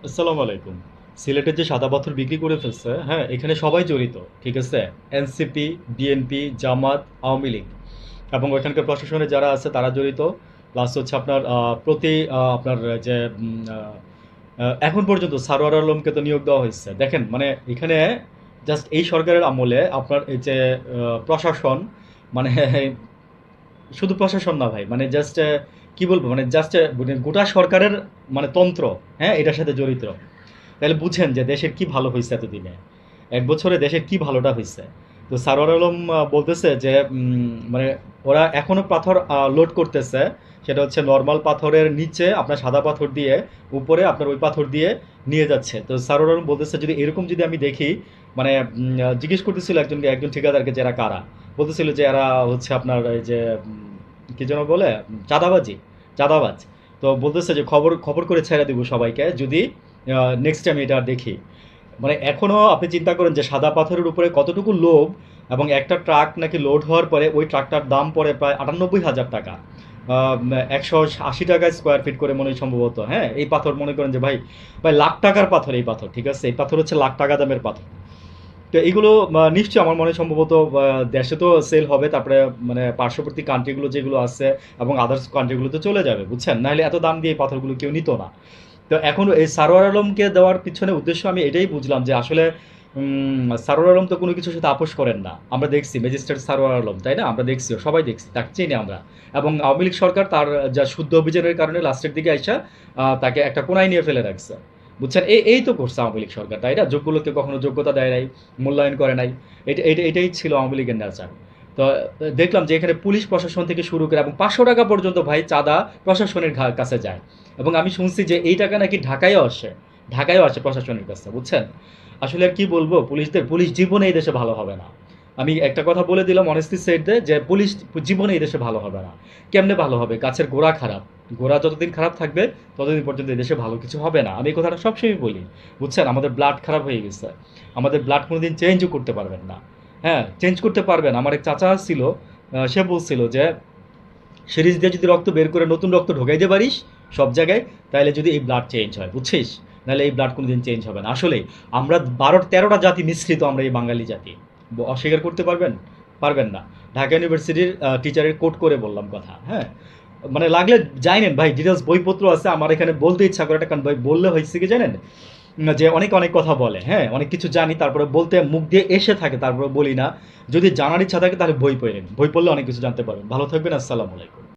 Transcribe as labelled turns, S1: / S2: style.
S1: আসসালামু আলাইকুম। সিলেটের যে সাদা পাথর বিক্রি করে ফেলছে, হ্যাঁ, এখানে সবাই জড়িত। ঠিক আছে? এনসিপি, বিএনপি, জামাত, আওয়ামী লীগ এবং ওইখানকার প্রশাসনে যারা আছে তারা জড়িত। প্লাস হচ্ছে আপনার আপনার যে এখন পর্যন্ত সারোয়ার আলমকে তো নিয়োগ দেওয়া হয়েছে। দেখেন মানে এখানে জাস্ট এই সরকারের আমলে আপনার এই যে প্রশাসন মানে শুধু প্রশাসন না ভাই, মানে জাস্ট কি বলবো, মানে জাস্ট গোটা সরকারের মানে তন্ত্র, হ্যাঁ, এটার সাথে জড়িত। তাহলে বুঝেন যে দেশের কি ভালো হয়েছে এতদিনে, এক বছরে দেশের কি ভালোটা হয়েছে। তো সারোয়ার আলম বলতেছে যে মানে ওরা এখনো পাথর লোড করতেছে। সেটা হচ্ছে নর্মাল পাথরের নিচে আপনার সাদা পাথর দিয়ে, উপরে আপনার ওই পাথর দিয়ে নিয়ে যাচ্ছে। তো সারোয়ার আলম বলতেছে যদি এরকম যদি আমি দেখি, মানে জিজ্ঞেস করতেছিল একজন ঠিকাদারকে যে এরা কারা। বলতেছিল যে এরা হচ্ছে আপনার এই যে কি যেন বলে, চাঁদাবাজি, চাঁদাবাজ। তো বলতেছে যে খবর খবর করে ছেড়ে দিব সবাইকে যদি নেক্সট টাইম এটা দেখি। মানে এখনও আপনি চিন্তা করেন যে সাদা পাথরের উপরে কতটুকু লোভ। এবং একটা ট্রাক নাকি লোড হওয়ার পরে ওই ট্রাকটার দাম পড়ে প্রায় 98,000 টাকা, 180 টাকা স্কোয়ার ফিট করে মনে হয় সম্ভবত। হ্যাঁ, এই পাথর মনে করেন যে ভাই, ভাই লাখ টাকার পাথর এই পাথর। ঠিক আছে, এই পাথর হচ্ছে লাখ টাকা দামের পাথর। তো এইগুলো নিশ্চয়ই আমার মনে হয় সম্ভবত দেশে তো সেল হবে, তারপরে মানে পার্শ্ববর্তী কান্ট্রিগুলো যেগুলো আছে এবং আদার্স কান্ট্রিগুলোতে চলে যাবে, বুঝছেন? নাহলে এত দাম দিয়ে এই পাথরগুলো কেউ নিত না। তো এখন এই সারোয়ার আলমকে দেওয়ার পিছনে উদ্দেশ্য আমি এটাই বুঝলাম যে আসলে সারোয়ার আলম তো কোনো কিছুর সাথে আপোষ করেন না। আমরা দেখছি ম্যাজিস্ট্রেট সারোয়ার আলম, তাই না? আমরা দেখছি, সবাই দেখছি, তাকে চিনি আমরা। এবং আওয়ামী লীগ সরকার তার যা শুদ্ধ অভিযানের কারণে লাস্টের দিকে আইসা তাকে একটা কোনায় নিয়ে ফেলে রাখছে, বুঝছেন? এই তো করছে আওয়ামী লীগ সরকার, তাই না? যোগ্য লোককে কখনো যোগ্যতা দেয় নাই, মূল্যায়ন করে নাই। এটাই ছিল আওয়ামী লীগের নেচার। তো দেখলাম যে এখানে পুলিশ প্রশাসন থেকে শুরু করে এবং 500 টাকা পর্যন্ত ভাই চাঁদা প্রশাসনের কাছে যায়। এবং আমি শুনছি যে এই টাকা নাকি ঢাকায়ও আসে, ঢাকায়ও আসে প্রশাসনের কাছে, বুঝছেন? আসলে আর কি বলবো, পুলিশ জীবনে এই দেশে ভালো হবে না। আমি একটা কথা বলে দিলাম অনেস্টি সেড দে, যে পুলিশ জীবনে এই দেশে ভালো হবে না। কেমনে ভালো হবে? গাছের গোড়া খারাপ, গোড়া যতদিন খারাপ থাকবে ততদিন পর্যন্ত এই দেশে ভালো কিছু হবে না। আমি এই কথাটা সবসময় বলি, বুঝছেন? আমাদের ব্লাড খারাপ হয়ে গেছে, আমাদের ব্লাড কোনোদিন চেঞ্জও করতে পারবেন না। হ্যাঁ, চেঞ্জ করতে পারবেন। আমার এক চাচা ছিল, সে বলছিল যে সিরিজ দিয়ে যদি রক্ত বের করে নতুন রক্ত ঢোকাইতে পারিস সব জায়গায়, তাহলে যদি এই ব্লাড চেঞ্জ হয়, বুঝছিস? নাহলে এই ব্লাড কোনোদিন চেঞ্জ হবে না। আসলেই আমরা 12-13টা জাতি মিশ্রিত, আমরা এই বাঙালি জাতি। অস্বীকার করতে পারবেন? পারবেন না। ঢাকা ইউনিভার্সিটির টিচারের কোট করে বললাম কথা, হ্যাঁ। মানে লাগলে জানেন ভাই, ডিটেলস বইপত্র আছে আমার এখানে, বলতে ইচ্ছা করে একটা, কারণ ভাই বললে হয়েছে কি জানেন, যে অনেক অনেক কথা বলে, হ্যাঁ, অনেক কিছু জানি তারপরে বলতে মুখ দিয়ে এসে থাকে, তারপরে বলি না। যদি জানার ইচ্ছা থাকে তাহলে বই পড়েন, বই পড়লে অনেক কিছু জানতে পারবেন। ভালো থাকবেন, আসসালামু আলাইকুম।